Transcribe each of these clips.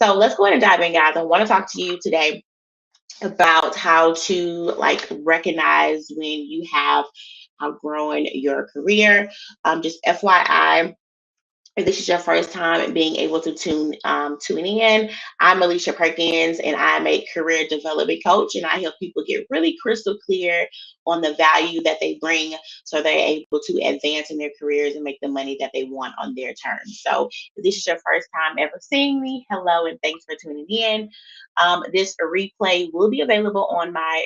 So let's go ahead and dive in, guys. I want to talk to you today about how to like recognize when you have outgrown your career. Just FYI, if this is your first time being able to tuning in, I'm Alicia Perkins, and I'm a career development coach, and I help people get really crystal clear on the value that they bring, so they're able to advance in their careers and make the money that they want on their terms. So, if this is your first time ever seeing me, hello, and thanks for tuning in. This replay will be available on my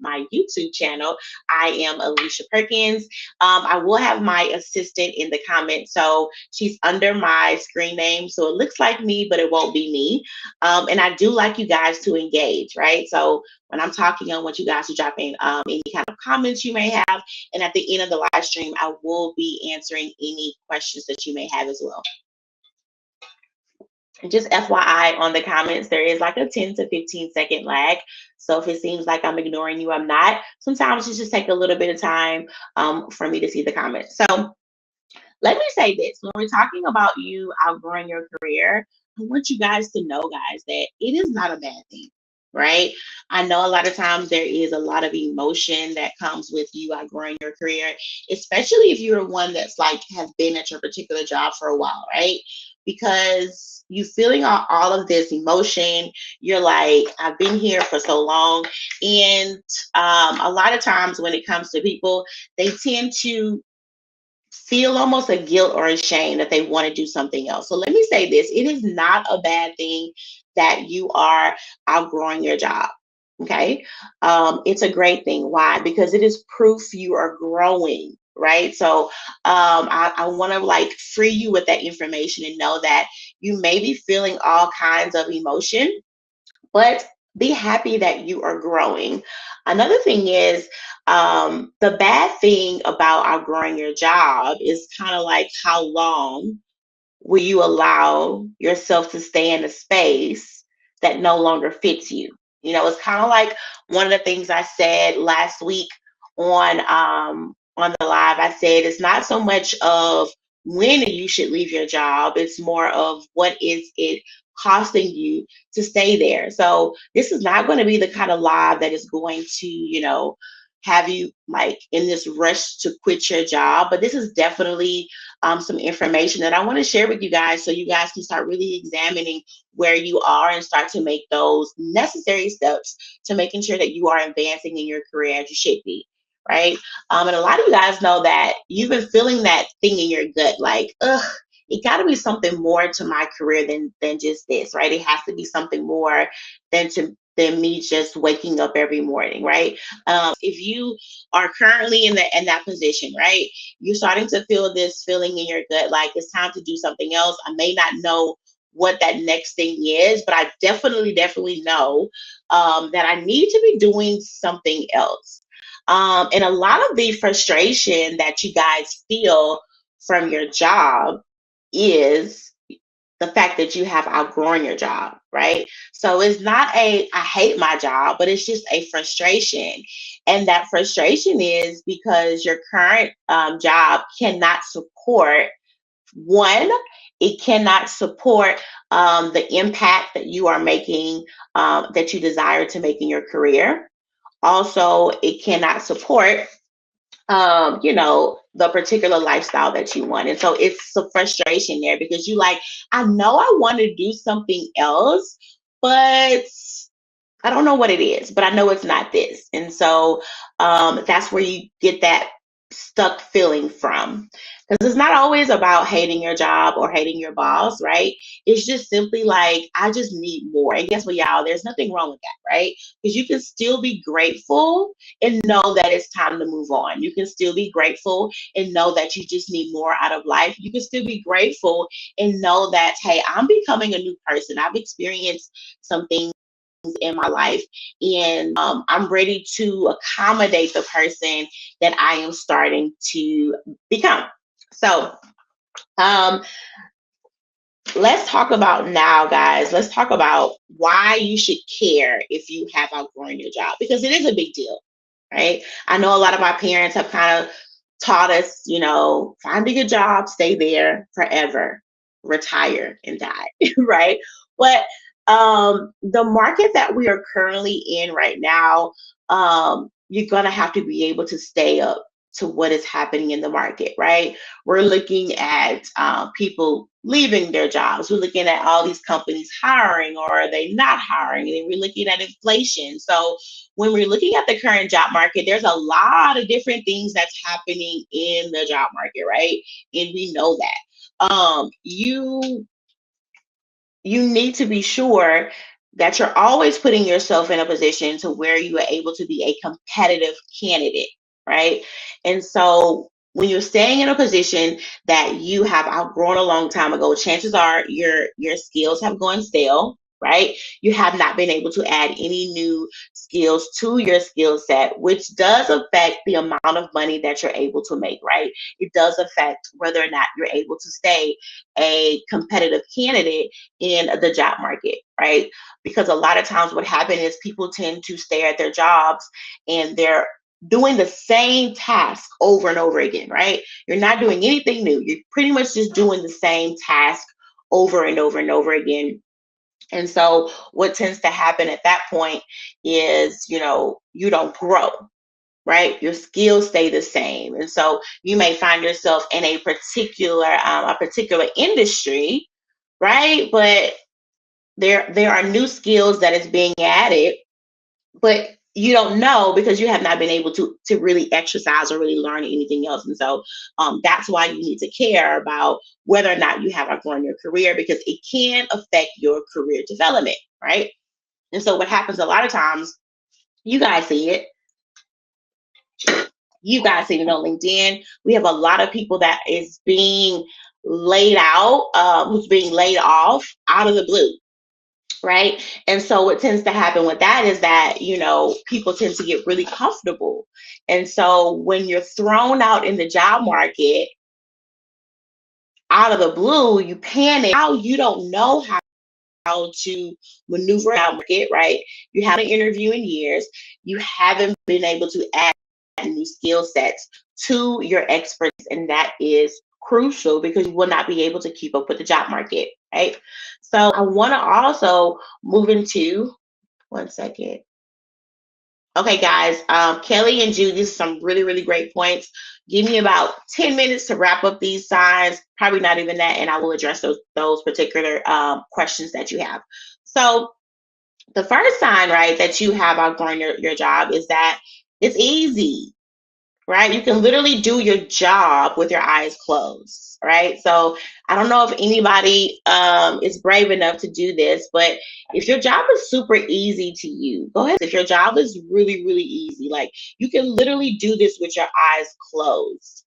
my YouTube channel. I am Alicia Perkins. I will have my assistant in the comments. So she's under my screen name. So it looks like me, but it won't be me. And I do like you guys to engage, right? So when I'm talking, I want you guys to drop in any kind of comments you may have. And at the end of the live stream, I will be answering any questions that you may have as well. And just FYI on the comments, there is like a 10 to 15-second lag. So if it seems like I'm ignoring you, I'm not. Sometimes it just take a little bit of time for me to see the comments. So let me say this. When we're talking about you outgrowing your career, I want you guys to know, guys, that it is not a bad thing, right? I know a lot of times there is a lot of emotion that comes with you outgrowing your career, especially if you're one that's like have been at your particular job for a while, right? Because you feeling all of this emotion, you're like, I've been here for so long. And a lot of times when it comes to people, they tend to feel almost a guilt or a shame that they want to do something else. So let me say this, it is not a bad thing that you are outgrowing your job. Okay. It's a great thing. Why? Because it is proof you are growing, right? So I want to like free you with that information and know that you may be feeling all kinds of emotion, but be happy that you are growing. Another thing is, the bad thing about outgrowing your job is kind of like how long will you allow yourself to stay in a space that no longer fits you? You know, it's kind of like one of the things I said last week on the live. I said it's not so much of when you should leave your job, it's more of what is it costing you to stay there. So this is not going to be the kind of live that is going to, have you like in this rush to quit your job. But this is definitely some information that I want to share with you guys so you guys can start really examining where you are and start to make those necessary steps to making sure that you are advancing in your career as you should be. Right. And a lot of you guys know that you've been feeling that thing in your gut, like, ugh, it got to be something more to my career than just this, right? It has to be something more than me just waking up every morning, right? If you are currently in that position, right, you're starting to feel this feeling in your gut, like it's time to do something else. I may not know what that next thing is, but I definitely know that I need to be doing something else. And a lot of the frustration that you guys feel from your job is the fact that you have outgrown your job, right? So it's not I hate my job, but it's just a frustration. And that frustration is because your current job cannot support one, it cannot support the impact that you are making, that you desire to make in your career. Also, it cannot support the particular lifestyle that you want. And so it's some frustration there because you like, I know I want to do something else, but I don't know what it is, but I know it's not this. And so that's where you get that stuck feeling from. Because it's not always about hating your job or hating your boss, right? It's just simply like, I just need more. And guess what, y'all? There's nothing wrong with that, right? Because you can still be grateful and know that it's time to move on. You can still be grateful and know that you just need more out of life. You can still be grateful and know that, hey, I'm becoming a new person. I've experienced some things in my life, and I'm ready to accommodate the person that I am starting to become. So let's talk about now, guys. Let's talk about why you should care if you have outgrown your job, because it is a big deal, right? I know a lot of our parents have kind of taught us, find a good job, stay there forever, retire and die, right? But the market that we are currently in right now, you're gonna have to be able to stay up to what is happening in the market, right? We're looking at people leaving their jobs. We're looking at all these companies hiring or are they not hiring? And then we're looking at inflation. So when we're looking at the current job market, there's a lot of different things that's happening in the job market, right? And we know that. You need to be sure that you're always putting yourself in a position to where you are able to be a competitive candidate, right? And so when you're staying in a position that you have outgrown a long time ago, chances are your skills have gone stale, right? You have not been able to add any new skills to your skill set, which does affect the amount of money that you're able to make, right? It does affect whether or not you're able to stay a competitive candidate in the job market, right? Because a lot of times what happens is people tend to stay at their jobs and they're doing the same task over and over again, right? You're not doing anything new. You're pretty much just doing the same task over and over and over again. And so what tends to happen at that point is, you don't grow, right? Your skills stay the same. And so you may find yourself in a particular industry, right? But there are new skills that is being added, but you don't know because you have not been able to really exercise or really learn anything else. And so that's why you need to care about whether or not you have outgrown your career, because it can affect your career development, right? And so what happens a lot of times, you guys see it, you guys see it on LinkedIn. We have a lot of people that is being laid out, who's being laid off out of the blue, right? And so what tends to happen with that is that, people tend to get really comfortable. And so when you're thrown out in the job market out of the blue, you panic. How you don't know how to maneuver out market, right? You haven't interviewed in years. You haven't been able to add new skill sets to your expertise, and that is crucial because you will not be able to keep up with the job market, right? So I want to also move into one second. Okay, guys, Kelly and Judy, these are some really, really great points. Give me about 10 minutes to wrap up these signs, probably not even that, and I will address those particular questions that you have. So the first sign, right, that you have outgrown your job is that it's easy, right? You can literally do your job with your eyes closed, right? So I don't know if anybody is brave enough to do this, but if your job is super easy to you, go ahead. If your job is really, really easy, like you can literally do this with your eyes closed.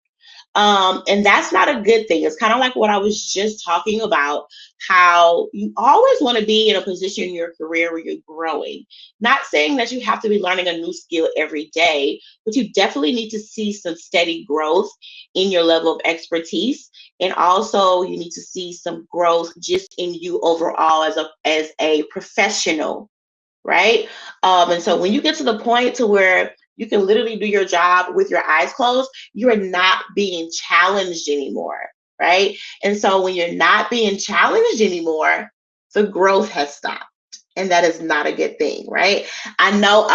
And that's not a good thing. It's kind of like what I was just talking about, how you always want to be in a position in your career where you're growing. Not saying that you have to be learning a new skill every day, but you definitely need to see some steady growth in your level of expertise. And also you need to see some growth just in you overall as a professional, right? And so when you get to the point to where you can literally do your job with your eyes closed, you are not being challenged anymore, right? And so when you're not being challenged anymore, the growth has stopped. And that is not a good thing, right? I know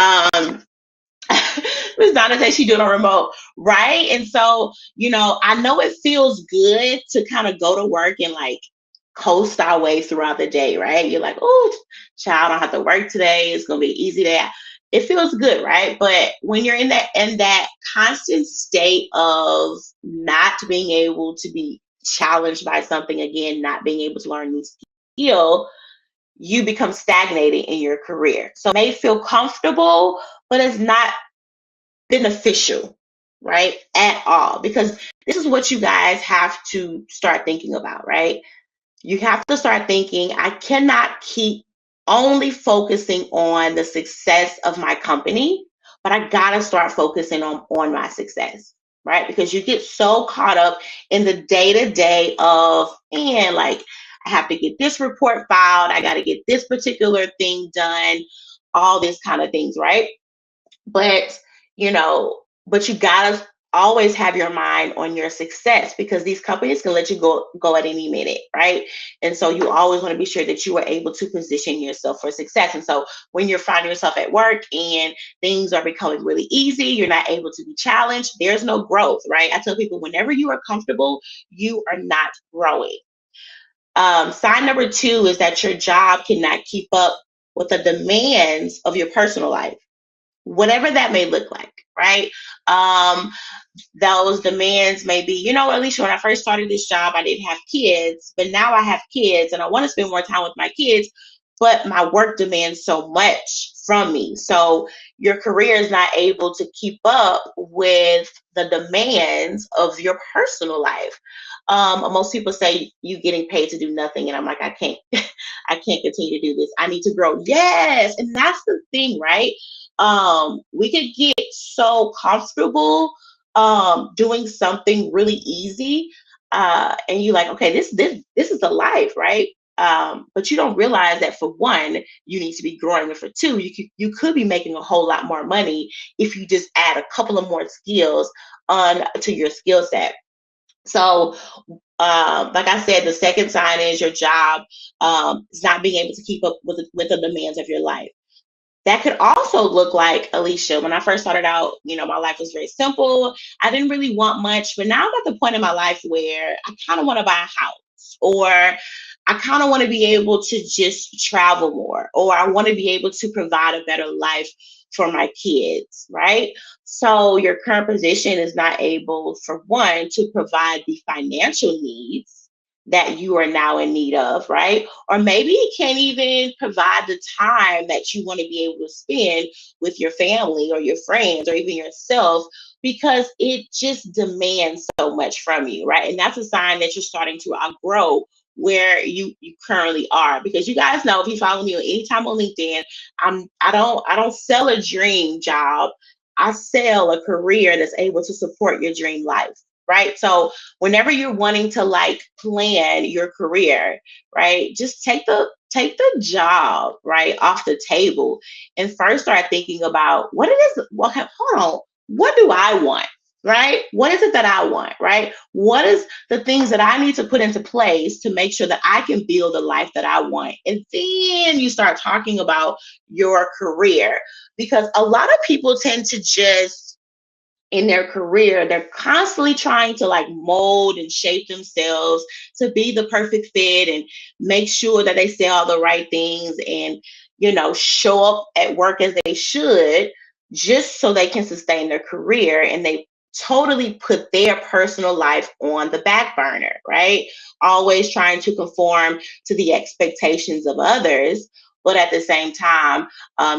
Miss Donna says she doing a remote, right? And so, I know it feels good to kind of go to work and like coast our way throughout the day, right? You're like, oh, child, I don't have to work today. It's gonna be an easy day. It feels good, right? But when you're in that constant state of not being able to be challenged by something again, not being able to learn new skill, you become stagnated in your career. So it may feel comfortable, but it's not beneficial, right? At all. Because this is what you guys have to start thinking about, right? You have to start thinking, I cannot keep only focusing on the success of my company, but I gotta start focusing on my success, right? Because you get so caught up in the day-to-day of, man, like I have to get this report filed, I gotta get this particular thing done, all this kind of things, right? But but you gotta always have your mind on your success, because these companies can let you go at any minute, right? And so you always want to be sure that you are able to position yourself for success. And so when you're finding yourself at work and things are becoming really easy, you're not able to be challenged, there's no growth, right? I tell people, whenever you are comfortable, you are not growing. Sign number two is that your job cannot keep up with the demands of your personal life, whatever that may look like, right? Um, those demands may be, at least when I first started this job, I didn't have kids, but now I have kids and I want to spend more time with my kids, but my work demands so much from me. So your career is not able to keep up with the demands of your personal life. Most people say you getting paid to do nothing, and I'm like, I can't, I can't continue to do this. I need to grow. Yes, and that's the thing, right? We could get so comfortable doing something really easy, and you like, okay, this is the life, right? But you don't realize that, for one, you need to be growing, and for two, you could be making a whole lot more money if you just add a couple of more skills on to your skill set. So, like I said, the second sign is your job is not being able to keep up with the demands of your life. That could also look like, Alicia, when I first started out, my life was very simple. I didn't really want much, but now I'm at the point in my life where I kind of want to buy a house, or I kind of want to be able to just travel more, or I want to be able to provide a better life for my kids, right? So your current position is not able, for one, to provide the financial needs that you are now in need of, right? Or maybe it can't even provide the time that you want to be able to spend with your family or your friends or even yourself, because it just demands so much from you, right? And that's a sign that you're starting to outgrow where you currently are. Because you guys know, if you follow me anytime on LinkedIn, I don't sell a dream job. I sell a career that's able to support your dream life, right? So whenever you're wanting to like plan your career, right, just take the job right off the table and first start thinking about what it is. Well, hold on, what do I want? Right? What is it that I want? Right? What is the things that I need to put into place to make sure that I can build the life that I want? And then you start talking about your career, because a lot of people tend to just, in their career, they're constantly trying to like mold and shape themselves to be the perfect fit and make sure that they say all the right things and, show up at work as they should, just so they can sustain their career. And they totally put their personal life on the back burner, right? Always trying to conform to the expectations of others. But at the same time,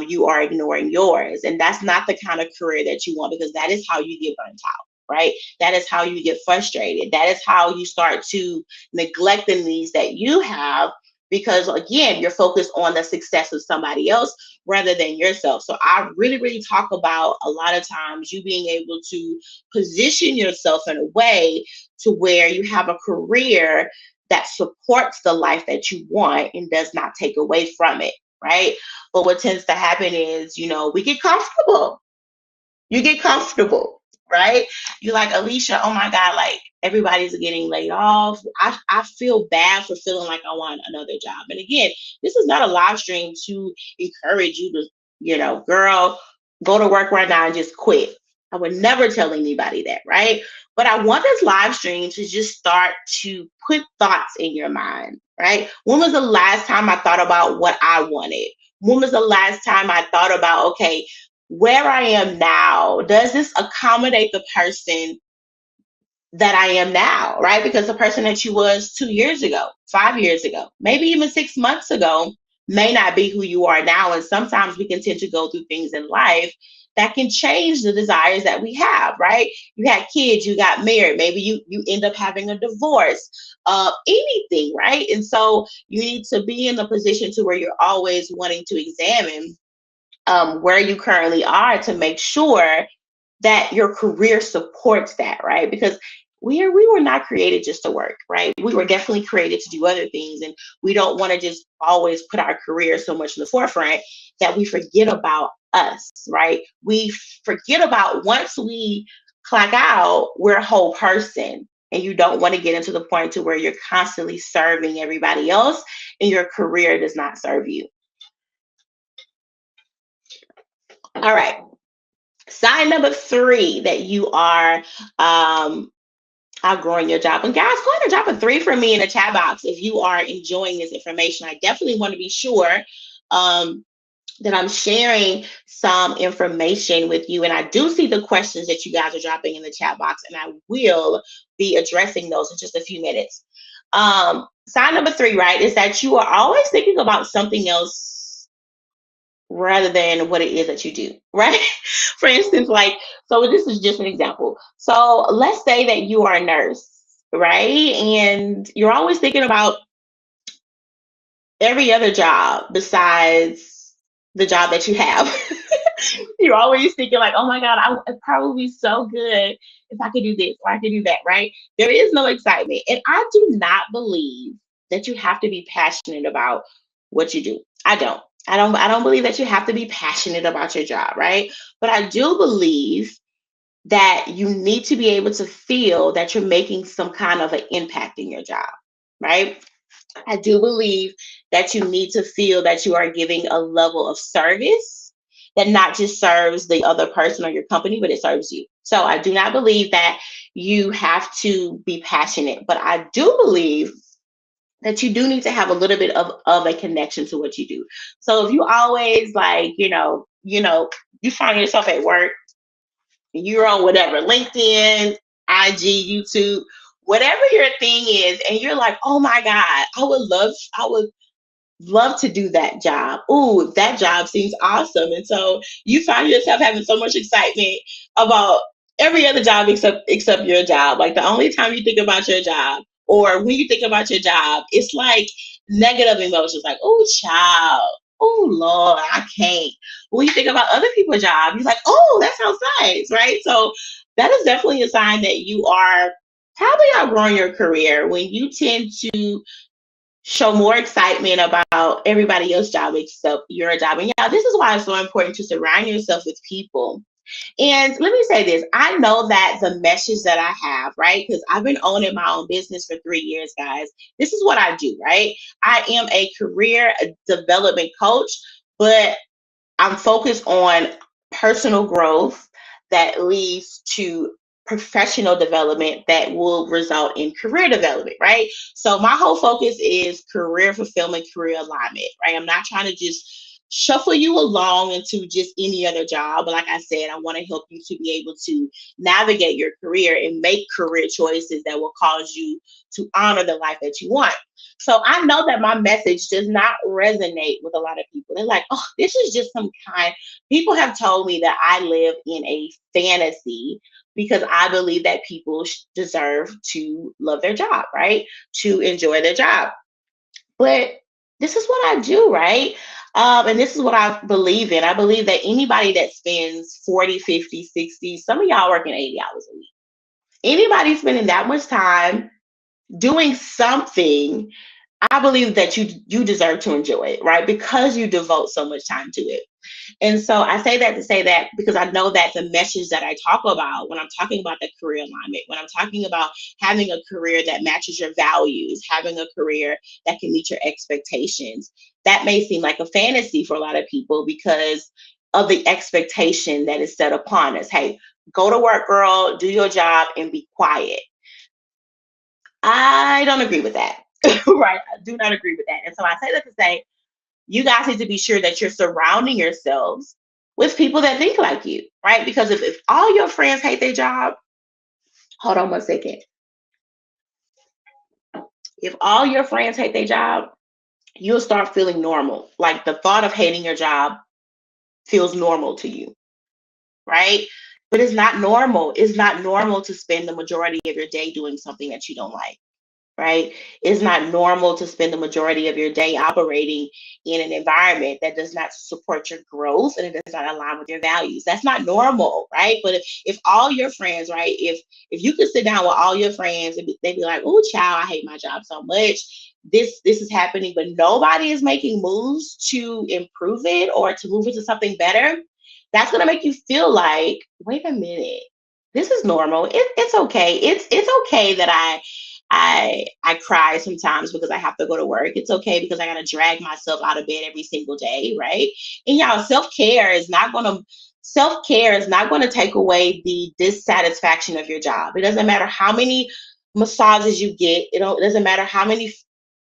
you are ignoring yours. And that's not the kind of career that you want, because that is how you get burnt out, right? That is how you get frustrated. That is how you start to neglect the needs that you have, because again, you're focused on the success of somebody else rather than yourself. So I really, really talk about a lot of times you being able to position yourself in a way to where you have a career that supports the life that you want and does not take away from it, right? But what tends to happen is, we get comfortable. You get comfortable, right? You're like, Alicia, oh my God, like everybody's getting laid off. I feel bad for feeling like I want another job. And again, this is not a live stream to encourage you to, girl, go to work right now and just quit. I would never tell anybody that, right? But I want this live stream to just start to put thoughts in your mind, right? When was the last time I thought about what I wanted? When was the last time I thought about, okay, where I am now, does this accommodate the person that I am now, right? Because the person that you was 2 years ago, 5 years ago, maybe even 6 months ago may not be who you are now. And sometimes we can tend to go through things in life that can change the desires that we have, right? You had kids, you got married, maybe you end up having a divorce, anything, right? And so you need to be in the position to where you're always wanting to examine where you currently are to make sure that your career supports that, right? Because we were not created just to work, right? We were definitely created to do other things, and we don't want to just always put our career so much in the forefront that we forget about us, right? We forget about, once we clock out, we're a whole person. And you don't want to get into the point to where you're constantly serving everybody else and your career does not serve you. All right. Sign number three that you are outgrowing your job. And guys, go ahead and drop a three for me in the chat box if you are enjoying this information. I definitely want to be sure um, that I'm sharing some information with you. And I do see the questions that you guys are dropping in the chat box, and I will be addressing those in just a few minutes. Sign number three, right, is that you are always thinking about something else rather than what it is that you do, right? For instance, like, so this is just an example. So let's say that you are a nurse, right? And you're always thinking about every other job besides the job that you have. You're always thinking like, oh my God, it'd probably be so good if I could do this or I could do that, right? There is no excitement. And I do not believe that you have to be passionate about what you do. I don't. I don't believe that you have to be passionate about your job, right? But I do believe that you need to be able to feel that you're making some kind of an impact in your job, right? I do believe that you need to feel that you are giving a level of service that not just serves the other person or your company, but it serves you. So I do not believe that you have to be passionate, but I do believe that you do need to have a little bit of a connection to what you do. So if you always like, you find yourself at work, you're on whatever, LinkedIn, IG, YouTube, whatever your thing is, and you're like, oh my God, I would love to do that job. Ooh, that job seems awesome. And so you find yourself having so much excitement about every other job except your job. Like the only time you think about your job or when you think about your job, it's like negative emotions like, oh child, oh Lord, I can't. When you think about other people's jobs, you're like, oh, that sounds nice, right? So that is definitely a sign that you are probably outgrowing your career when you tend to show more excitement about everybody else's job except your job. And yeah, this is why it's so important to surround yourself with people. And let me say this, I know that the message that I have, right? Because I've been owning my own business for 3 years, guys. This is what I do, right? I am a career development coach, but I'm focused on personal growth that leads to professional development that will result in career development, right? So my whole focus is career fulfillment, career alignment, right? I'm not trying to just shuffle you along into just any other job. But like I said, I want to help you to be able to navigate your career and make career choices that will cause you to honor the life that you want. So I know that my message does not resonate with a lot of people. They're like, oh, this is just some kind. People have told me that I live in a fantasy because I believe that people deserve to love their job, right? To enjoy their job. But this is what I do, right? And this is what I believe in. I believe that anybody that spends 40, 50, 60, some of y'all working 80 hours a week, anybody spending that much time doing something, I believe that you deserve to enjoy it, right? Because you devote so much time to it. And so I say that to say that because I know that the message that I talk about when I'm talking about the career alignment, when I'm talking about having a career that matches your values, having a career that can meet your expectations, that may seem like a fantasy for a lot of people because of the expectation that is set upon us. Hey, go to work, girl, do your job and be quiet. I don't agree with that. Right? I do not agree with that. And so I say that to say, you guys need to be sure that you're surrounding yourselves with people that think like you, right? Because if all your friends hate their job, hold on one second. If all your friends hate their job, you'll start feeling normal. Like the thought of hating your job feels normal to you, right? But it's not normal. It's not normal to spend the majority of your day doing something that you don't like, right? It's not normal to spend the majority of your day operating in an environment that does not support your growth and it does not align with your values. That's not normal, right? But if all your friends, right, if you could sit down with all your friends and they'd be like, oh child, I hate my job so much. This is happening, but nobody is making moves to improve it or to move into something better. That's gonna make you feel like, wait a minute. This is normal. It's okay. It's okay that I cry sometimes because I have to go to work. It's okay because I gotta drag myself out of bed every single day, right? And y'all, self care is not gonna take away the dissatisfaction of your job. It doesn't matter how many massages you get. It doesn't matter how many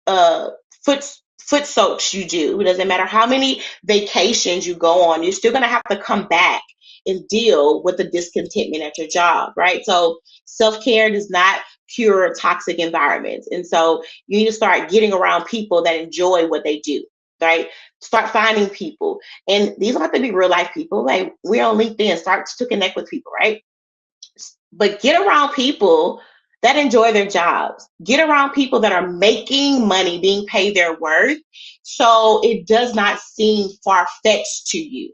uh foot foot soaks you do. It doesn't matter how many vacations you go on. You're still gonna have to come back and deal with the discontentment at your job, right? So self care does not cure toxic environments. And so you need to start getting around people that enjoy what they do, right? Start finding people. And these don't have to be real life people. Like we're on LinkedIn, start to connect with people, right? But get around people that enjoy their jobs. Get around people that are making money, being paid their worth. So it does not seem far fetched to you,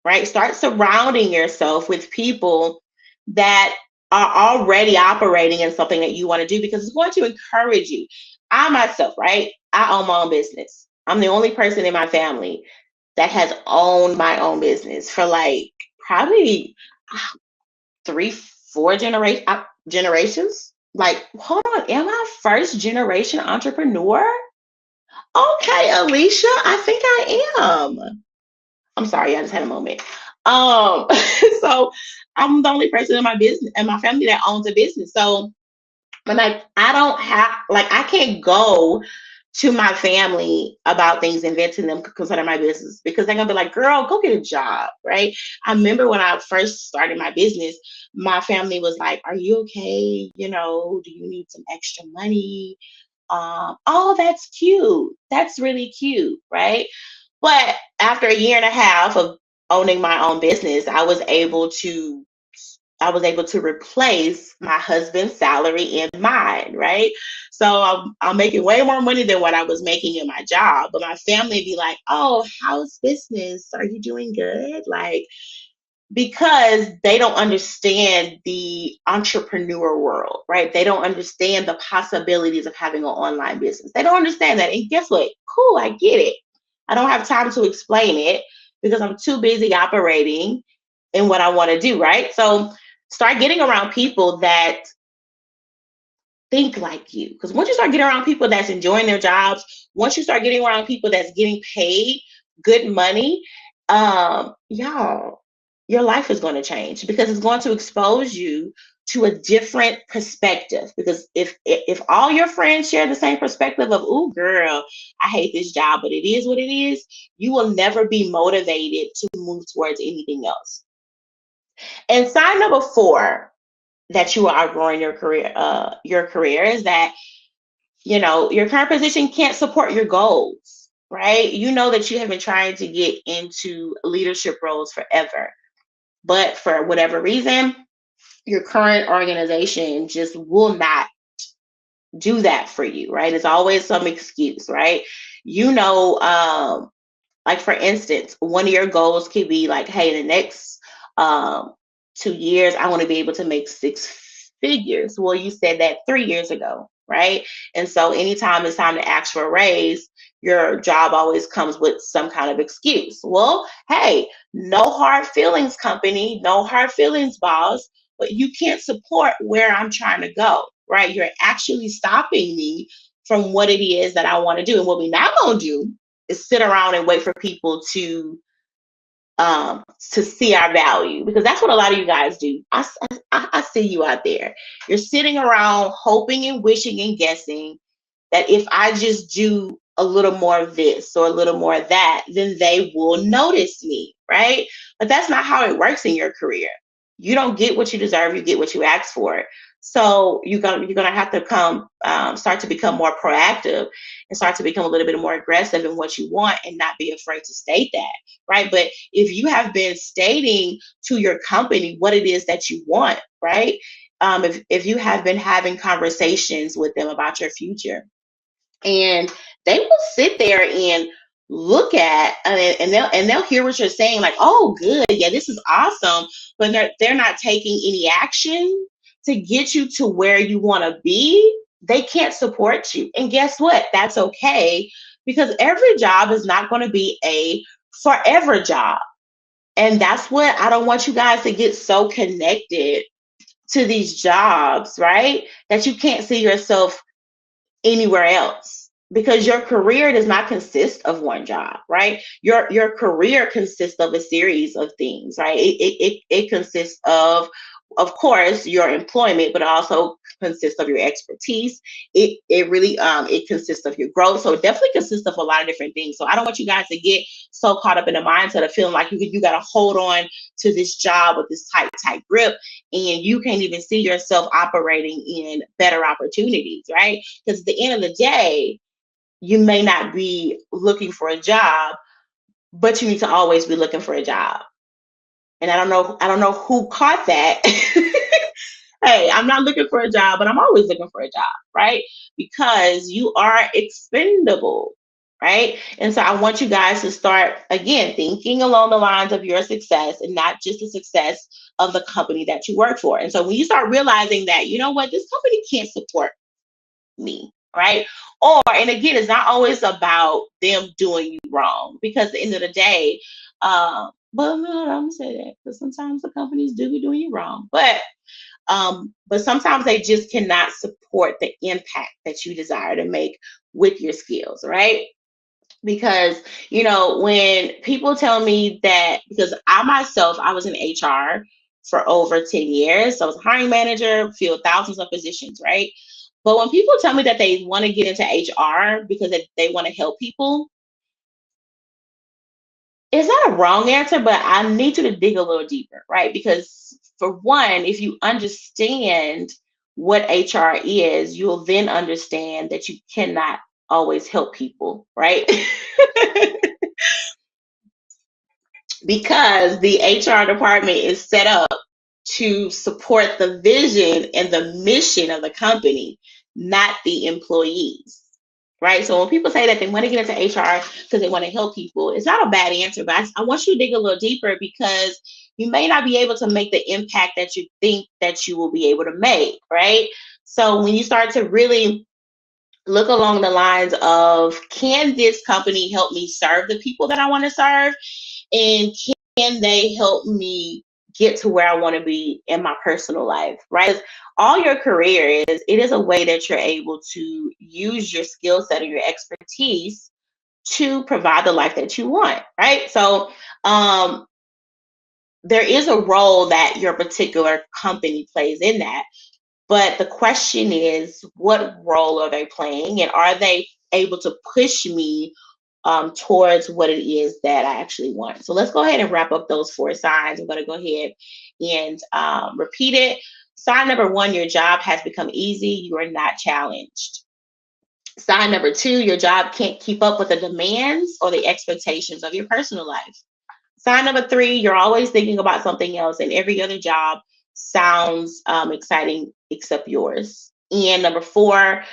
right? Start surrounding yourself with people that are already operating in something that you want to do because it's going to encourage you. I myself, right? I own my own business. I'm the only person in my family that has owned my own business for like probably three, four generations. Like, hold on, am I first generation entrepreneur? Okay, Alicia, I think I am. I'm sorry, I just had a moment. Um, so I'm the only person in my business and my family that owns a business. So but like I don't have like I can't go to my family about things and vent to them concerning my business because they're gonna be like, girl, go get a job, right? I remember when I first started my business, my family was like, are you okay? Do you need some extra money? Oh, that's cute. That's really cute, right? But after a year and a half of owning my own business, I was able to replace my husband's salary in mine, right? So I'm making way more money than what I was making in my job. But my family would be like, oh, how's business? Are you doing good? Like, because they don't understand the entrepreneur world, right? They don't understand the possibilities of having an online business. They don't understand that. And guess what? Cool, I get it. I don't have time to explain it because I'm too busy operating in what I want to do, right? So start getting around people that think like you. Because once you start getting around people that's enjoying their jobs, once you start getting around people that's getting paid good money, y'all, your life is going to change because it's going to expose you to a different perspective. Because if all your friends share the same perspective of, "Ooh, girl, I hate this job, but it is what it is," you will never be motivated to move towards anything else. And sign number four that you are outgrowing your career is that your current position can't support your goals, right? You know that you have been trying to get into leadership roles forever, but for whatever reason, your current organization just will not do that for you, right? It's always some excuse, right? You know, like for instance, one of your goals could be like, hey, in the next um, 2 years, I want to be able to make six figures. Well, you said that 3 years ago, right? And so anytime it's time to ask for a raise, your job always comes with some kind of excuse. Well, hey, no hard feelings, company, no hard feelings, boss, but you can't support where I'm trying to go, right? You're actually stopping me from what it is that I want to do. And what we're not going to do is sit around and wait for people to see our value because that's what a lot of you guys do. I see you out there. You're sitting around hoping and wishing and guessing that if I just do a little more of this or a little more of that, then they will notice me, right? But that's not how it works in your career. You don't get what you deserve; you get what you ask for. So you're gonna have to start to become more proactive and start to become a little bit more aggressive in what you want and not be afraid to state that, right? But if you have been stating to your company what it is that you want, right? If you have been having conversations with them about your future, and they will sit there and look at and they'll hear what you're saying like, oh good, yeah, this is awesome, but they're not taking any action to get you to where you want to be. They can't support you, and guess what, that's okay, because every job is not going to be a forever job. And that's what I don't want you guys to get so connected to these jobs, right? That you can't see yourself anywhere else, because your career does not consist of one job, right? Your career consists of a series of things, right? It consists of course, your employment, but also consists of your expertise. It really it consists of your growth. So it definitely consists of a lot of different things. So I don't want you guys to get so caught up in the mindset of feeling like you got to hold on to this job with this tight grip, and you can't even see yourself operating in better opportunities, right? Because at the end of the day, you may not be looking for a job, but you need to always be looking for a job. And I don't know who caught that. Hey, I'm not looking for a job, but I'm always looking for a job, right? Because you are expendable, right? And so I want you guys to start again thinking along the lines of your success and not just the success of the company that you work for. And so when you start realizing that, you know what, this company can't support me, right? Or, and again, it's not always about them doing you wrong, because at the end of the day, but no, I'm gonna say that because sometimes the companies do be doing you wrong, but sometimes they just cannot support the impact that you desire to make with your skills, right? Because when people tell me that, because I myself, I was in HR for over 10 years, so I was a hiring manager, filled thousands of positions, right? But when people tell me that they want to get into HR because they want to help people, it's not a wrong answer, but I need you to dig a little deeper, right? Because for one, if you understand what HR is, you'll then understand that you cannot always help people, right? Because the HR department is set up to support the vision and the mission of the company, not the employees. Right. So when people say that they want to get into HR because they want to help people, it's not a bad answer, but I want you to dig a little deeper, because you may not be able to make the impact that you think that you will be able to make. Right. So when you start to really look along the lines of, can this company help me serve the people that I want to serve? And can they help me get to where I want to be in my personal life, right? All your career is a way that you're able to use your skill set and your expertise to provide the life that you want, right? So there is a role that your particular company plays in that. But the question is, what role are they playing? And are they able to push me towards what it is that I actually want? So let's go ahead and wrap up those 4 signs. I'm going to go ahead and repeat it. Sign number 1, your job has become easy. You are not challenged. Sign number 2, your job can't keep up with the demands or the expectations of your personal life. Sign number 3, you're always thinking about something else, and every other job sounds exciting except yours. And number 4,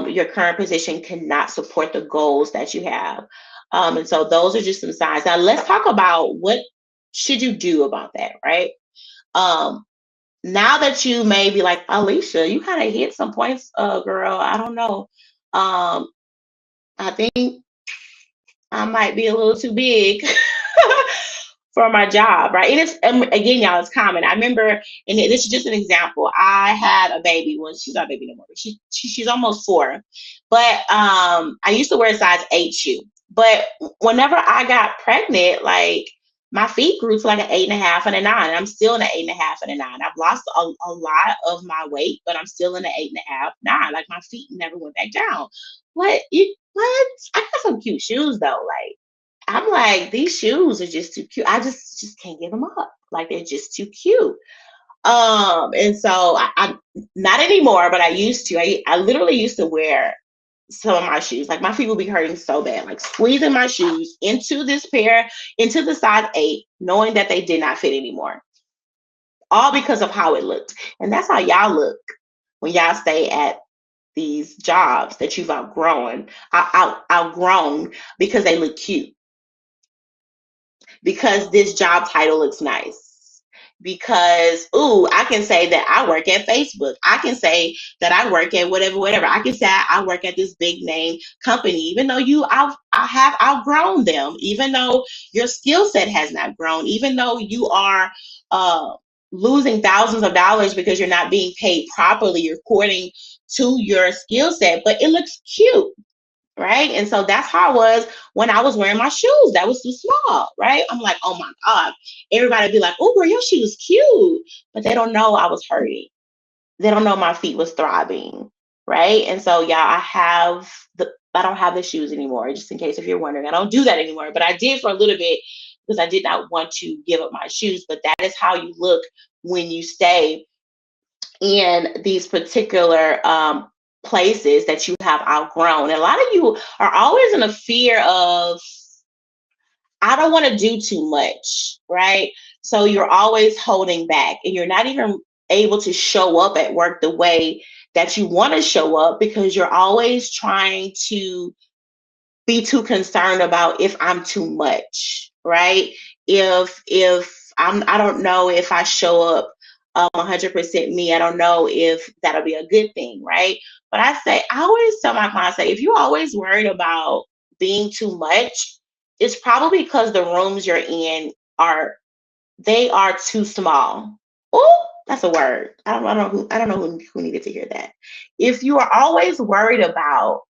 your current position cannot support the goals that you have. And so those are just some signs. Now let's talk about what should you do about that, right? Um, Now that you may be like, Alicia, you kind of hit some points, girl. I don't know. Um, I think I might be a little too big for my job, right? And it's again, y'all, it's common. I remember, and this is just an example. I had a baby. Well, she's not a baby no more. She's almost 4, but I used to wear a size 8 shoe. But whenever I got pregnant, like my feet grew to like an 8.5 and a 9. I'm still in an 8.5 and a 9. I've lost a lot of my weight, but I'm still in an 8.5, 9. Like my feet never went back down. What? I got some cute shoes though. Like I'm like, these shoes are just too cute. I just can't give them up. Like they're just too cute. And so I not anymore, but I used to. I literally used to wear some of my shoes. Like my feet would be hurting so bad, like squeezing my shoes into this pair, into the size 8, knowing that they did not fit anymore. All because of how it looked. And that's how y'all look when y'all stay at these jobs that you've outgrown because they look cute, because this job title looks nice, because ooh, I can say that I work at Facebook, I can say that I work at whatever, I can say I work at this big name company, even though I have outgrown them, even though your skill set has not grown, even though you are losing thousands of dollars because you're not being paid properly according to your skill set, but it looks cute, right? And so that's how I was when I was wearing my shoes that was too small, right? I'm like, oh my God. Everybody be like, oh, girl, your shoes cute. But they don't know I was hurting. They don't know my feet was throbbing, right? And so, yeah, I don't have the shoes anymore, just in case if you're wondering. I don't do that anymore, but I did for a little bit because I did not want to give up my shoes. But that is how you look when you stay in these particular places that you have outgrown. And a lot of you are always in a fear of, I don't want to do too much, right? So you're always holding back and you're not even able to show up at work the way that you want to show up because you're always trying to be too concerned about if I'm too much, right? I don't know if I show up 100% me. I don't know if that'll be a good thing, right? But I always tell my clients, say, if you're always worried about being too much, it's probably because the rooms you're in are too small. Oh, that's a word. I don't know who needed to hear that. If you are always worried about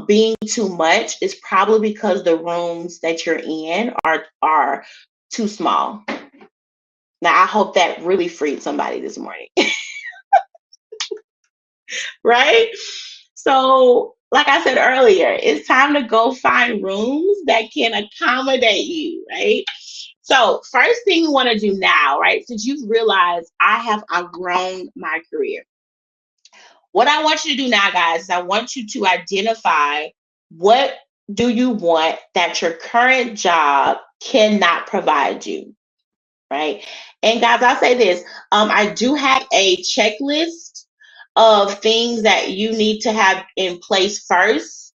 being too much, is probably because the rooms that you're in are too small. Now, I hope that really freed somebody this morning, right? So, like I said earlier, it's time to go find rooms that can accommodate you, right? So, first thing you want to do now, right? Since you've realized I have outgrown my career, what I want you to do now, guys, is I want you to identify what do you want that your current job cannot provide you, right? And guys, I'll say this. I do have a checklist of things that you need to have in place first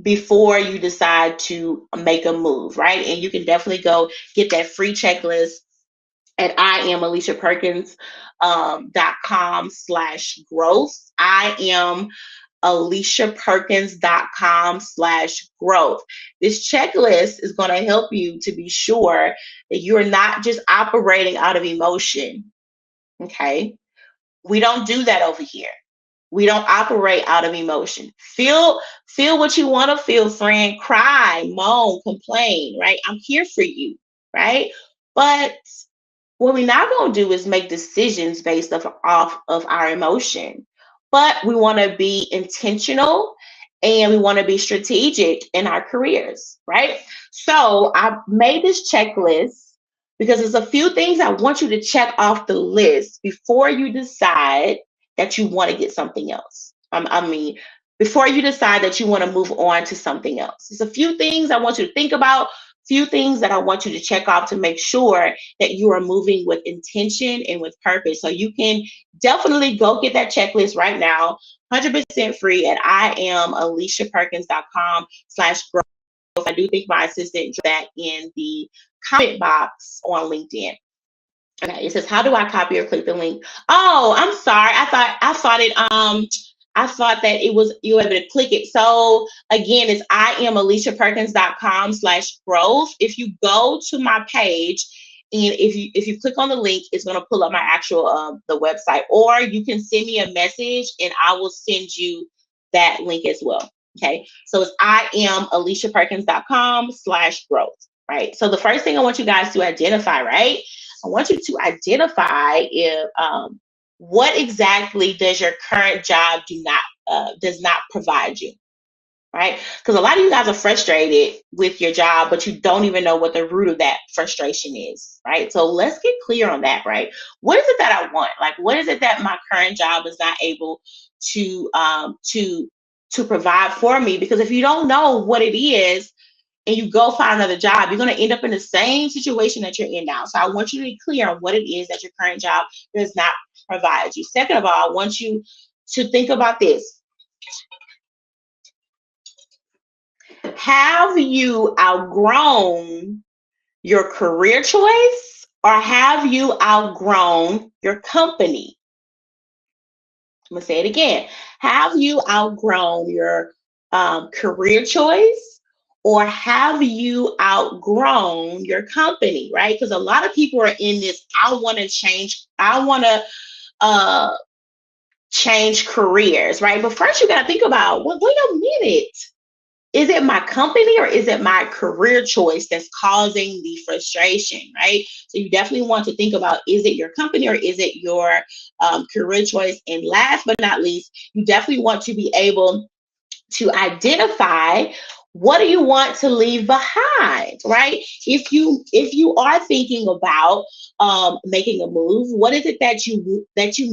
before you decide to make a move, right? And you can definitely go get that free checklist at IamAliciaPerkins.com/growth. I am AliciaPerkins.com/growth. This checklist is going to help you to be sure that you're not just operating out of emotion. Okay. We don't do that over here. We don't operate out of emotion. Feel what you want to feel, friend. Cry, moan, complain, right? I'm here for you, right? But what we're not going to do is make decisions based off of our emotion, but we want to be intentional and we want to be strategic in our careers, right? So I made this checklist because there's a few things I want you to check off the list before you decide that you want to get something else. Before you decide that you want to move on to something else. There's a few things I want you to think about, few things that I want you to check off to make sure that you are moving with intention and with purpose. So you can definitely go get that checklist right now, 100% free at IamAliciaPerkins.com/growth. I do think my assistant drew that in the comment box on LinkedIn. Okay, it says, how do I copy or click the link? Oh, I'm sorry. I thought that it was you were able to click it. So again, it's IamAliciaPerkins.com/growth. If you go to my page and if you click on the link, it's going to pull up my actual the website, or you can send me a message and I will send you that link as well. Okay, so it's IamAliciaPerkins.com/growth. Right. So the first thing I want you guys to identify, right? I want you to identify if what exactly does your current job does not provide you, right? Because a lot of you guys are frustrated with your job, but you don't even know what the root of that frustration is, right? So let's get clear on that, right? What is it that I want? Like, what is it that my current job is not able to provide for me? Because if you don't know what it is, and you go find another job, you're going to end up in the same situation that you're in now. So I want you to be clear on what it is that your current job does not provide you. Second of all, I want you to think about this. Have you outgrown your career choice, or have you outgrown your company? I'm going to say it again. Have you outgrown your career choice, or have you outgrown your company, right? Because a lot of people are in this, I want to change, I want to uh, change careers, right? But first you got to think about, well, wait a minute. Is it my company or is it my career choice that's causing the frustration, right? So you definitely want to think about, is it your company or is it your career choice? And last but not least, you definitely want to be able to identify, what do you want to leave behind, right? If you are thinking about making a move, what is it that you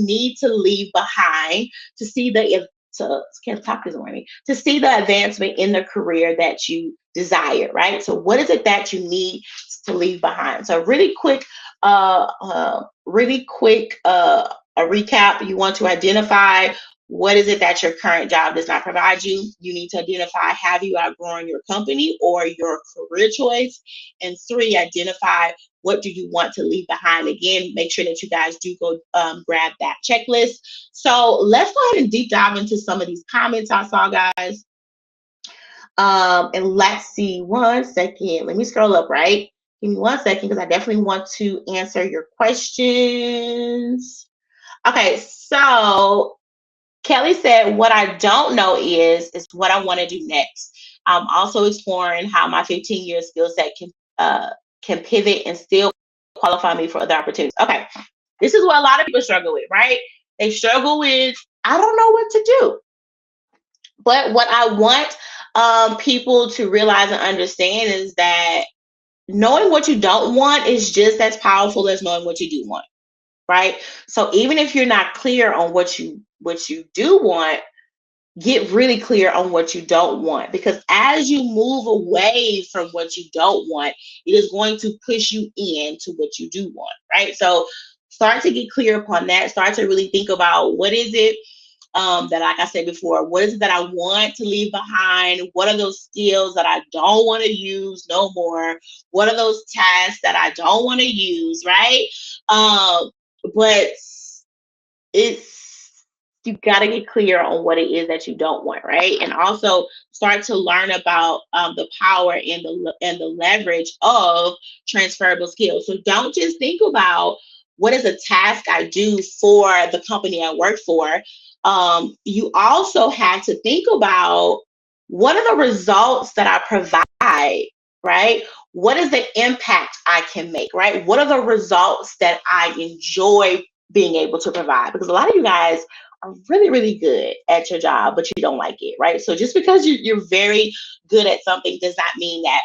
need to leave behind to see the if to can't talk this morning, to see the advancement in the career that you desire, right? So what is it that you need to leave behind? So really quick a recap. You want to identify, what is it that your current job does not provide you? You need to identify, have you outgrown your company or your career choice? And three, identify, what do you want to leave behind? Again, make sure that you guys do go grab that checklist. So let's go ahead and deep dive into some of these comments I saw, guys. And let's see, one second. Let me scroll up, right? Give me one second because I definitely want to answer your questions. Okay, so Kelly said, what I don't know is what I want to do next. I'm also exploring how my 15-year skill set can pivot and still qualify me for other opportunities. Okay, this is what a lot of people struggle with, right? They struggle with, I don't know what to do. But what I want people to realize and understand is that knowing what you don't want is just as powerful as knowing what you do want, right? So even if you're not clear on what you do want, get really clear on what you don't want, because as you move away from what you don't want, it is going to push you into what you do want, right? So start to get clear upon that. Start to really think about, what is it that, like I said before, what is it that I want to leave behind? What are those skills that I don't want to use no more? What are those tasks that I don't want to use, right? But it's you got to get clear on what it is that you don't want, right? And also start to learn about the power and the leverage of transferable skills. So don't just think about, what is a task I do for the company I work for. You also have to think about, what are the results that I provide, right? What is the impact I can make, right? What are the results that I enjoy being able to provide? Because a lot of you guys are really, really good at your job, but you don't like it, right? So just because you're very good at something does not mean that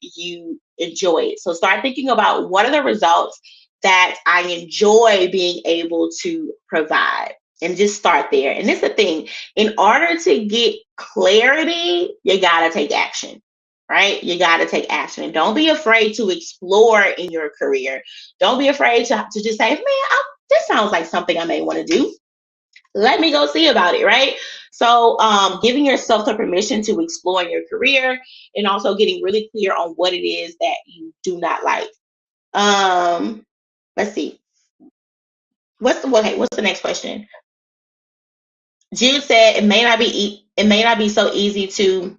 you enjoy it. So start thinking about, what are the results that I enjoy being able to provide, and just start there. And this is the thing, in order to get clarity, you got to take action. Right? You got to take action, and don't be afraid to explore in your career. Don't be afraid to just say, man, this sounds like something I may want to do. Let me go see about it, right? So, giving yourself the permission to explore in your career, and also getting really clear on what it is that you do not like. Let's see. What's the next question? Jude said, it may not be so easy to,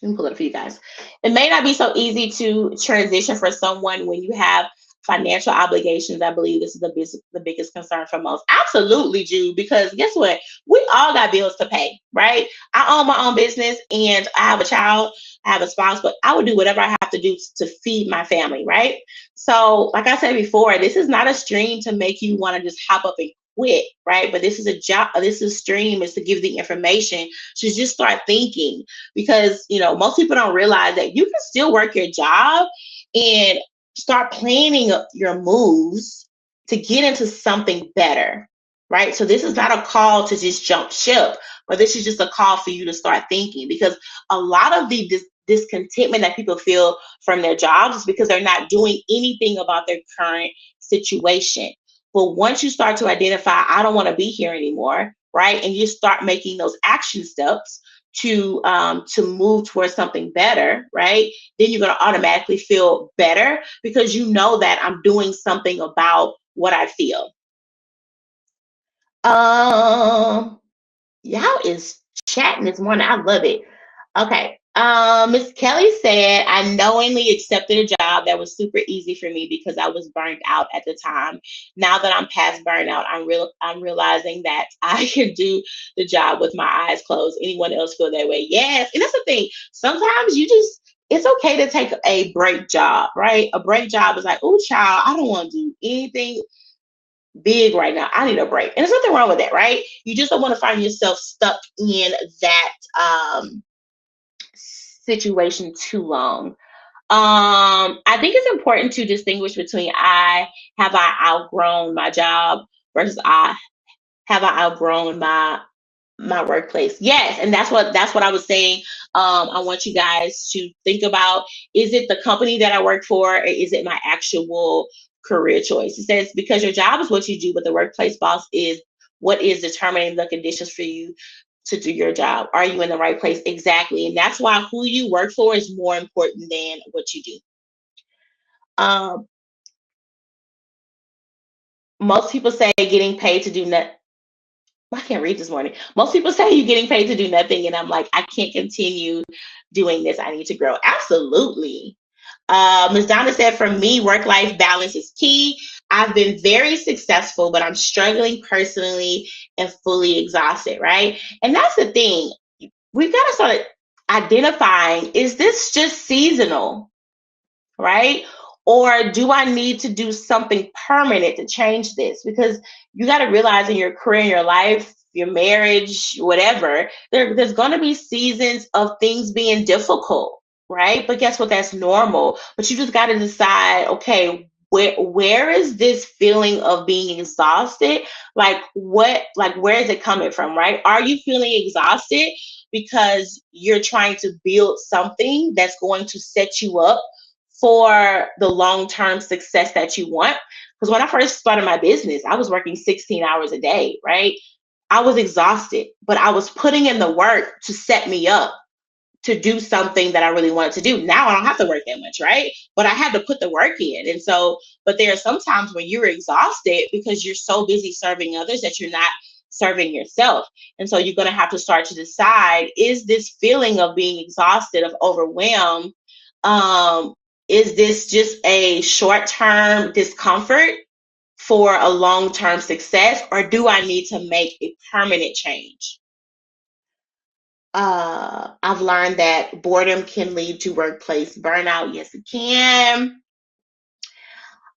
let me pull it up for you guys. It may not be so easy to transition for someone when you have financial obligations. I believe this is the biggest concern for most. Absolutely, Jude, because guess what? We all got bills to pay, right? I own my own business and I have a child, I have a spouse, but I would do whatever I have to do to feed my family, right? So, like I said before, this is not a stream to make you want to just hop up and quit, right? But this is a job, this is stream is to give the information to just start thinking, because most people don't realize that you can still work your job and start planning your moves to get into something better, right? So this is not a call to just jump ship, but this is just a call for you to start thinking, because a lot of the discontentment that people feel from their jobs is because they're not doing anything about their current situation. But once you start to identify, I don't want to be here anymore, right? And you start making those action steps to move towards something better, right? Then you're going to automatically feel better, because you know that I'm doing something about what I feel. Um, y'all is chatting this morning. I love it. Okay. Miss Kelly said, I knowingly accepted a job that was super easy for me because I was burnt out at the time. Now that I'm past burnout, I'm realizing that I can do the job with my eyes closed. Anyone else feel that way? Yes. And that's the thing. Sometimes it's okay to take a break job, right? A break job is like, oh child, I don't want to do anything big right now. I need a break. And there's nothing wrong with that, right? You just don't want to find yourself stuck in that situation too long. I think it's important to distinguish between I outgrown my job versus I have I outgrown my workplace. Yes, and that's what I was saying. I want you guys to think about: is it the company that I work for, or is it my actual career choice? It says because your job is what you do, but the workplace boss is what is determining the conditions for you to do your job. Are you in the right place? Exactly, and that's why who you work for is more important than what you do. Um, Most people say getting paid to do nothing. I can't read this morning. Most people say you're getting paid to do nothing, and I'm like, I can't continue doing this. I need to grow. Absolutely. Ms. Donna said, for me, work life balance is key. I've been very successful, but I'm struggling personally and fully exhausted, right? And that's the thing. We've got to start identifying, is this just seasonal? Right? Or do I need to do something permanent to change this? Because you got to realize in your career, in your life, your marriage, whatever, there's going to be seasons of things being difficult, right? But guess what? That's normal. But you just got to decide, okay, where is this feeling of being exhausted? Like where is it coming from, right? Are you feeling exhausted because you're trying to build something that's going to set you up for the long-term success that you want? Because when I first started my business, I was working 16 hours a day, right? I was exhausted, but I was putting in the work to set me up to do something that I really wanted to do. Now I don't have to work that much, right? But I had to put the work in. And so, but there are some times when you're exhausted because you're so busy serving others that you're not serving yourself. And so you're going to have to start to decide, is this feeling of being exhausted, of overwhelmed, um, is this just a short term discomfort for a long term success, or do I need to make a permanent change? I've learned that boredom can lead to workplace burnout. Yes, it can.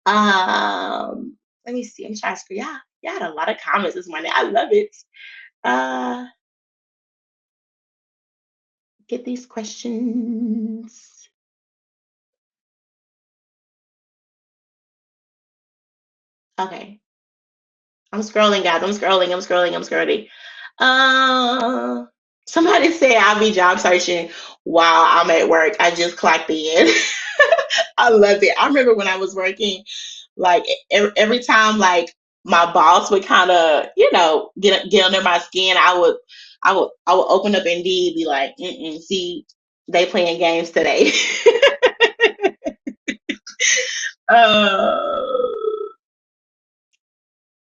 Let me see. I'm trying to screen. Yeah, you had a lot of comments this morning. I love it. Uh, get these questions. Okay. I'm scrolling, guys. I'm scrolling. I'm scrolling. I'm scrolling. Uh, Somebody say I'll be job searching while I'm at work. I just clocked in. I love it. I remember when I was working, like every time, like my boss would kind of, get under my skin. I would open up Indeed, be like, see, they playing games today. uh,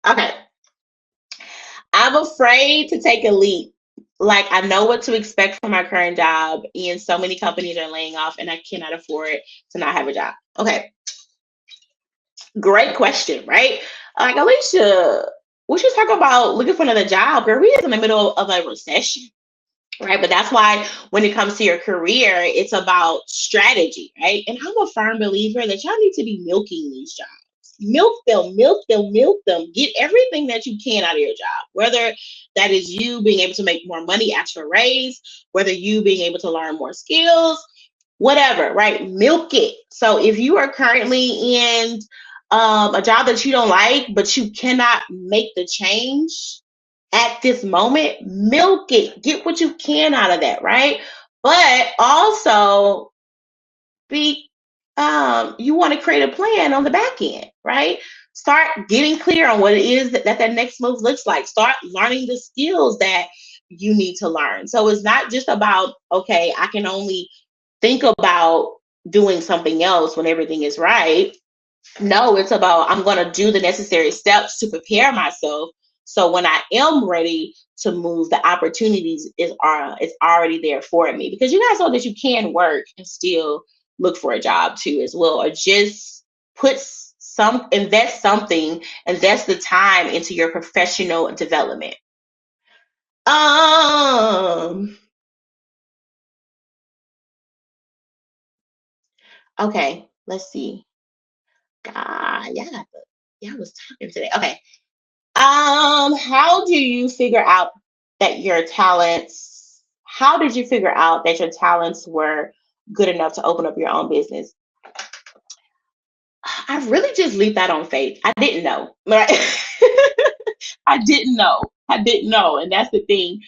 okay. I'm afraid to take a leap. Like, I know what to expect from my current job, and so many companies are laying off, and I cannot afford to not have a job. Okay, great question, right? Like, Alicia, we should talk about looking for another job. Girl, we is in the middle of a recession, right? But that's why when it comes to your career, it's about strategy, right? And I'm a firm believer that y'all need to be milking these jobs. Milk them, milk them, milk them. Get everything that you can out of your job, whether that is you being able to make more money, ask for a raise, whether you being able to learn more skills, whatever, right? Milk it. So if you are currently in a job that you don't like, but you cannot make the change at this moment, milk it. Get what you can out of that, right? But also be you want to create a plan on the back end, right? Start getting clear on what it is that next move looks like. Start learning the skills that you need to learn. So it's not just about, okay, I can only think about doing something else when everything is right. No, it's about, I'm going to do the necessary steps to prepare myself So when I am ready to move, the opportunities is already there for me, because you guys know that you can work and still look for a job too as well, or just put some invest something, invest the time into your professional development. Um, okay, let's see. God, yeah, I was talking today. Okay. How do you figure out that your talents, how did you figure out that your talents were good enough to open up your own business? I really just leave that on faith. I didn't know. Right? I didn't know. I didn't know. And that's the thing.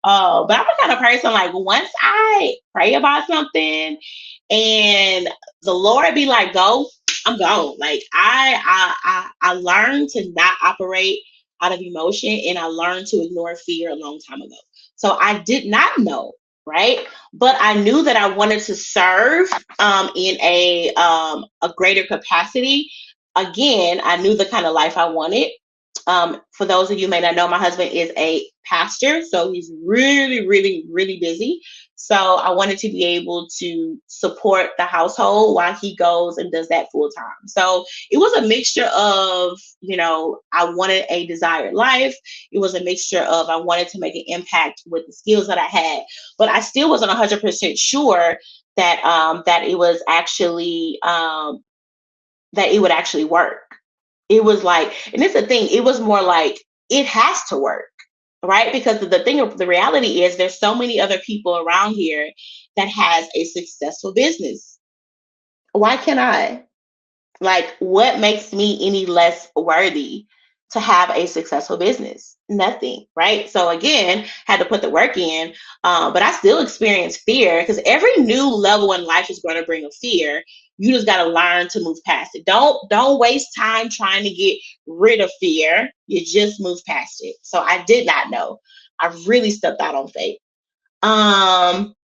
But I'm the kind of person, like, once I pray about something and the Lord be like, go, I'm gone. Like, I learned to not operate out of emotion, and I learned to ignore fear a long time ago. So I did not know, right? But I knew that I wanted to serve in a greater capacity. Again, I knew the kind of life I wanted. For those of you who may not know, my husband is a pastor, so he's really, really, really busy. So I wanted to be able to support the household while he goes and does that full time. So it was a mixture of, I wanted a desired life. It was a mixture of, I wanted to make an impact with the skills that I had, but I still wasn't 100% sure that it was actually that it would actually work. It was like, and it's the thing, it was more like it has to work, right? Because the reality is there's so many other people around here that has a successful business. Why can't I? Like, what makes me any less worthy to have a successful business? Nothing, right? So again, had to put the work in, but I still experience fear, because every new level in life is going to bring a fear. You just got to learn to move past it. Don't waste time trying to get rid of fear. You just move past it. So I did not know. I really stepped out on faith. Um,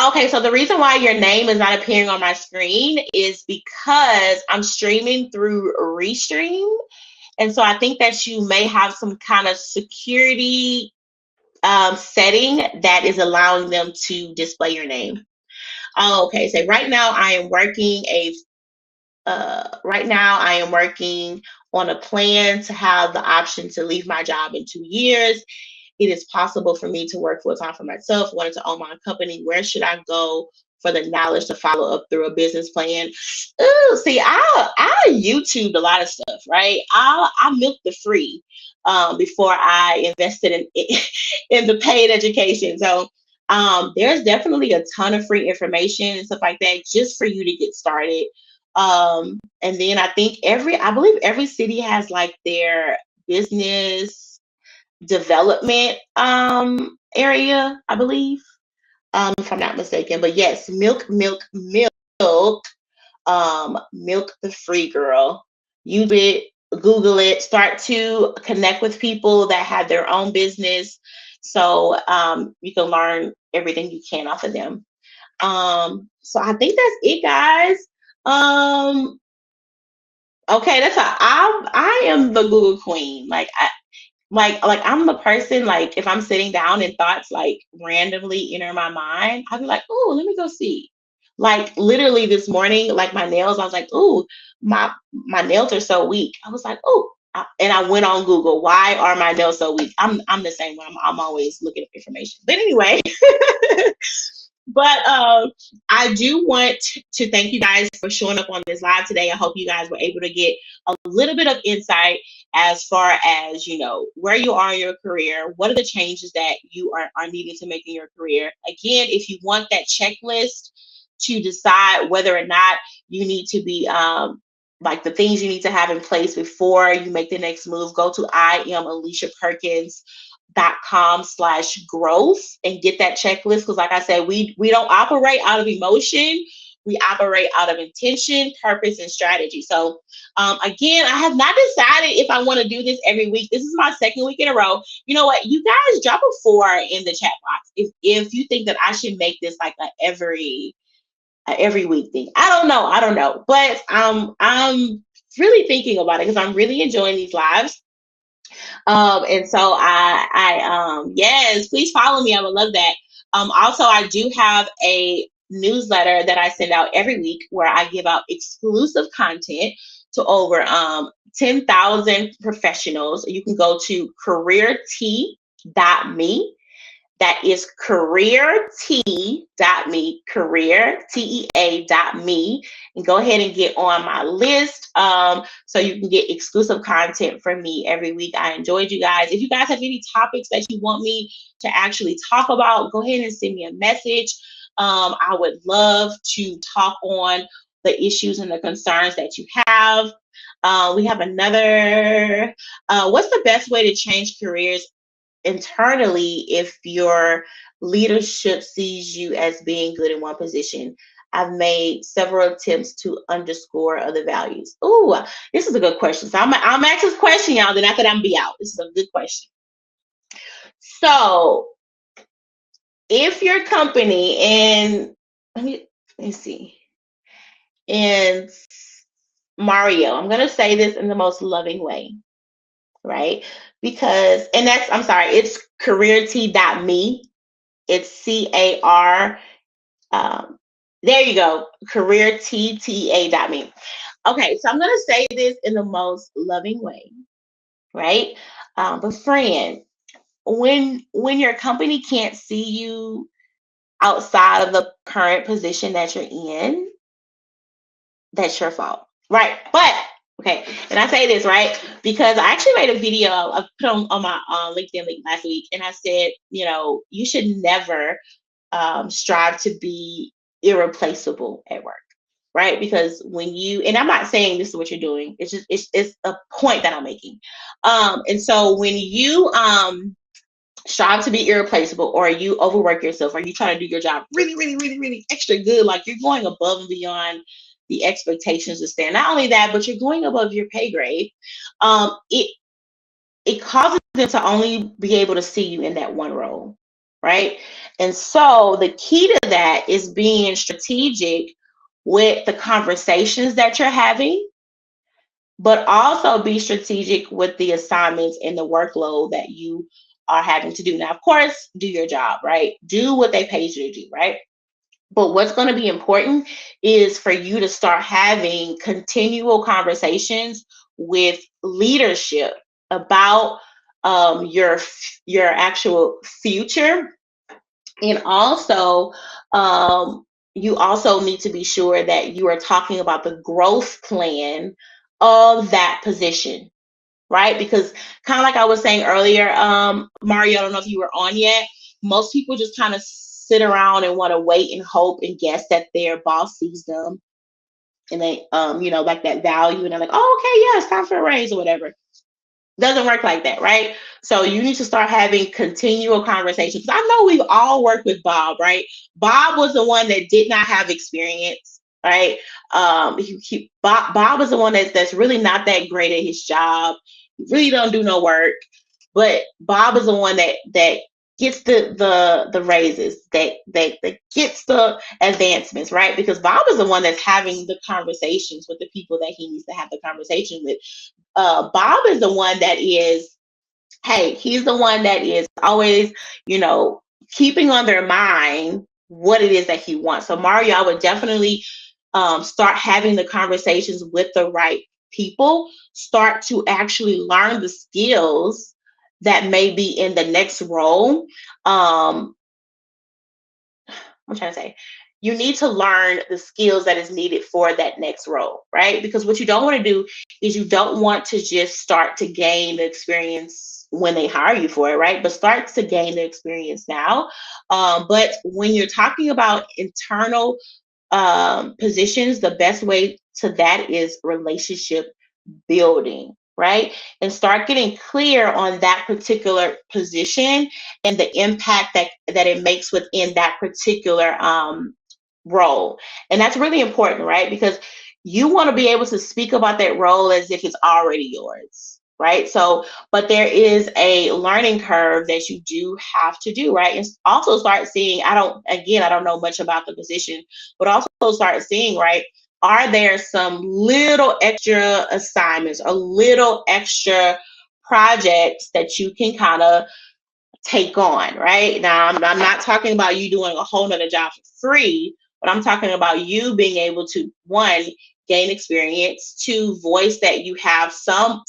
Okay, so the reason why your name is not appearing on my screen is because I'm streaming through Restream. And so I think that you may have some kind of security setting that is allowing them to display your name. Okay, so right now I am working on a plan to have the option to leave my job in 2 years. It is possible for me to work full time for myself, wanted to own my own company. Where should I go for the knowledge to follow up through a business plan? Ooh, see, I YouTubed a lot of stuff, right? I milked the free before I invested in in the paid education. So there's definitely a ton of free information and stuff like that just for you to get started. And then I believe every city has like their business development area, I believe, if I'm not mistaken. But yes, milk the free girl. Use it, Google it, start to connect with people that have their own business, so you can learn everything you can off of them. So I think that's it, guys. Um, okay, that's how I am the Google queen. Like I'm the person, like if I'm sitting down and thoughts like randomly enter my mind, I'll be like, oh, let me go see. Like literally this morning, like my nails, I was like, oh, my nails are so weak. I was like, oh, and I went on Google. Why are my nails so weak? I'm the same way. I'm always looking up information. But anyway, but I do want to thank you guys for showing up on this live today. I hope you guys were able to get a little bit of insight as far as, where you are in your career. What are the changes that you are needing to make in your career? Again, if you want that checklist to decide whether or not you need to be like the things you need to have in place before you make the next move, go to IamAliciaPerkins.com/growth and get that checklist. Because like I said, we don't operate out of emotion. We operate out of intention, purpose, and strategy. So again, I have not decided if I want to do this every week. This is my second week in a row. You know what? You guys drop a 4 in the chat box if you think that I should make this like a every every week thing. I don't know, but I'm really thinking about it because I'm really enjoying these lives. And so yes, please follow me. I would love that. Also, I do have a newsletter that I send out every week where I give out exclusive content to over 10,000 professionals. You can go to careert.me. That is careertea.me, and go ahead and get on my list, so you can get exclusive content from me every week. I enjoyed you guys. If you guys have any topics that you want me to actually talk about, go ahead and send me a message. I would love to talk on the issues and the concerns that you have. We have another, what's the best way to change careers internally if your leadership sees you as being good in one position? I've made several attempts to underscore other values. Ooh, this is a good question. So I'm ask this question, y'all. Then after that, I'm be out. This is a good question. So, if your company, and let me see, and Mario, I'm gonna say this in the most loving way, right? Because, and that's, I'm sorry, it's careert.me. It's CAR. Um, there you go. Careertta.me. Okay, so I'm gonna say this in the most loving way, right? But friend, when your company can't see you outside of the current position that you're in, that's your fault, right? But okay, and I say this right because I actually made a video I put on my LinkedIn link last week, and I said, you should never strive to be irreplaceable at work, right? Because when you, and I'm not saying this is what you're doing, it's just it's a point that I'm making. And so when you strive to be irreplaceable, or you overwork yourself, or you try to do your job really, really, really, really extra good, like you're going above and beyond the expectations to stand. Not only that, but you're going above your pay grade. It causes them to only be able to see you in that one role, right? And so the key to that is being strategic with the conversations that you're having, but also be strategic with the assignments and the workload that you are having to do. Now, of course, do your job, right? Do what they paid you to do, right? But what's going to be important is for you to start having continual conversations with leadership about your actual future, and also you also need to be sure that you are talking about the growth plan of that position, right? Because kind of like I was saying earlier, Mario, I don't know if you were on yet. Most people just kind of sit around and want to wait and hope and guess that their boss sees them, and they, like that value, and they're like, oh, okay, yeah, it's time for a raise or whatever. Doesn't work like that, right? So you need to start having continual conversations. I know we've all worked with Bob, right? Bob was the one that did not have experience, right? Bob is the one that's really not that great at his job. He really don't do no work, but Bob is the one that gets the raises, that gets the advancements, right? Because Bob is the one that's having the conversations with the people that he needs to have the conversation with. Bob is the one that is, hey, he's the one that is always, you know, keeping on their mind what it is that he wants. So Mario, I would definitely start having the conversations with the right people, start to actually learn the skills that may be in the next role. I'm trying to say, you need to learn the skills that is needed for that next role, right? Because what you don't want to do is you don't want to just start to gain the experience when they hire you for it, right? But start to gain the experience now. But when you're talking about internal positions, the best way to that is relationship building, right? And start getting clear on that particular position and the impact that it makes within that particular role. And that's really important, right? Because you want to be able to speak about that role as if it's already yours. right? So, but there is a learning curve that you do have to do, right? And also start seeing, I don't know much about the position, but also start seeing, right? Are there some little extra assignments, a little extra projects that you can kind of take on, right? Now, I'm not talking about you doing a whole nother job for free, but I'm talking about you being able to, one, gain experience, two, voice that you have some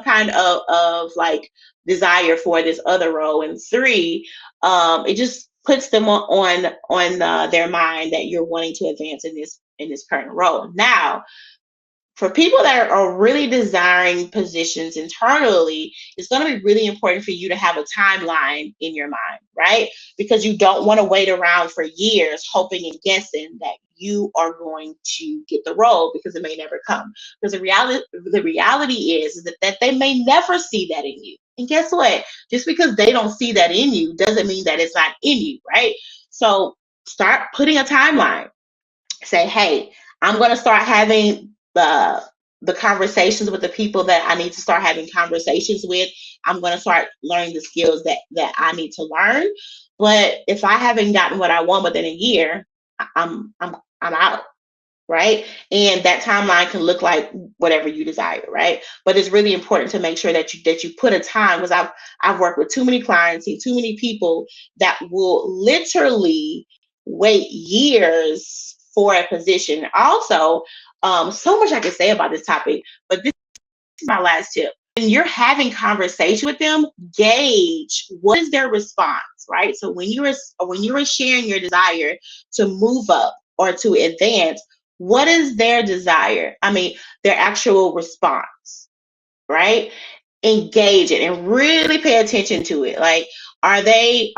kind of like desire for this other role, and three, it just puts them on their mind that you're wanting to advance in this current role. Now, for people that are really desiring positions internally, it's going to be really important for you to have a timeline in your mind, right? Because you don't want to wait around for years hoping and guessing that you are going to get the role, because it may never come. Because the reality is that they may never see that in you. And guess what? Just because they don't see that in you doesn't mean that it's not in you, right? So start putting a timeline. Say, hey, I'm going to start having the conversations with the people that I need to start having conversations with. I'm going to start learning the skills that I need to learn. But if I haven't gotten what I want within a year, I'm out, right? And that timeline can look like whatever you desire, right? But it's really important to make sure that you put a time, because I've worked with too many clients, seen too many people that will literally wait years for a position. Also, so much I could say about this topic, but this is my last tip. When you're having conversation with them, gauge what is their response, right? So when you're sharing your desire to move up or to advance, what is their desire? I mean, their actual response, right? Engage it and really pay attention to it. Like, are they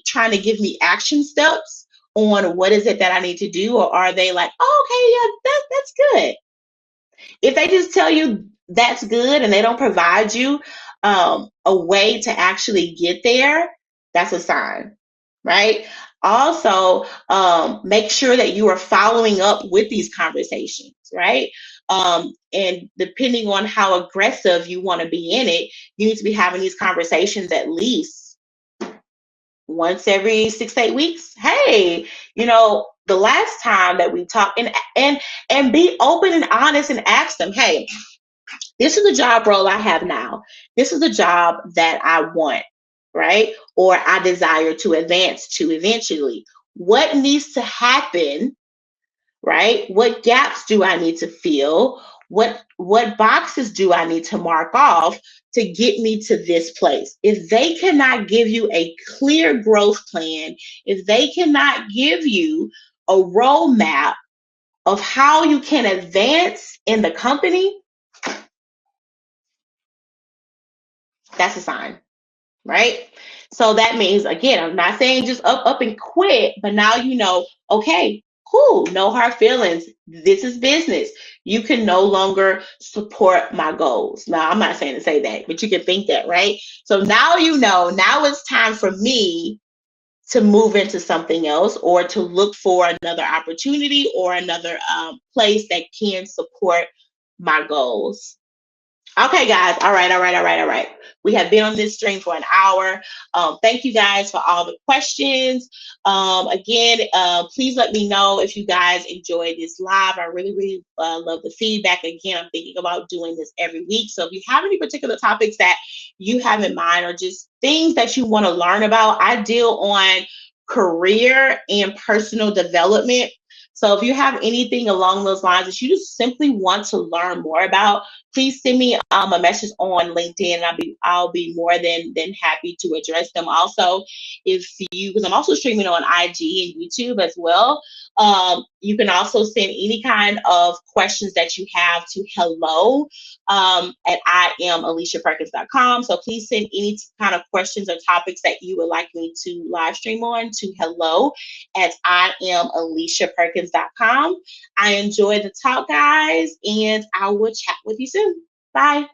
trying to give me action steps on what is it that I need to do, or are they like, oh, okay, yeah, that's good? If they just tell you that's good and they don't provide you a way to actually get there, that's a sign, right? Also, make sure that you are following up with these conversations, right? And depending on how aggressive you want to be in it, you need to be having these conversations at least once every 6 to 8 weeks. Hey, the last time that we talked, and be open and honest and ask them, hey, this is the job role I have now. This is the job that I want, right? Or I desire to advance to eventually. What needs to happen, right? What gaps do I need to fill? What boxes do I need to mark off to get me to this place? If they cannot give you a clear growth plan, if they cannot give you a roadmap of how you can advance in the company, that's a sign, right? So that means, again, I'm not saying just up and quit, but now you know, okay, cool, no hard feelings. This is business. You can no longer support my goals. Now, I'm not saying to say that, but you can think that, right? So now you know, now it's time for me to move into something else, or to look for another opportunity or another place that can support my goals. Okay, guys. All right, all right, all right, all right. We have been on this stream for an hour. Thank you guys for all the questions. Again, please let me know if you guys enjoyed this live. I really, really love the feedback. Again, I'm thinking about doing this every week. So if you have any particular topics that you have in mind, or just things that you want to learn about, I deal on career and personal development. So if you have anything along those lines that you just simply want to learn more about, please send me a message on LinkedIn, and I'll be more than happy to address them. Also, if you, because I'm also streaming on IG and YouTube as well, you can also send any kind of questions that you have to hello at IamAliciaPerkins.com. So please send any kind of questions or topics that you would like me to live stream on to hello at IamAliciaPerkins.com. I enjoy the talk, guys, and I will chat with you soon. Bye.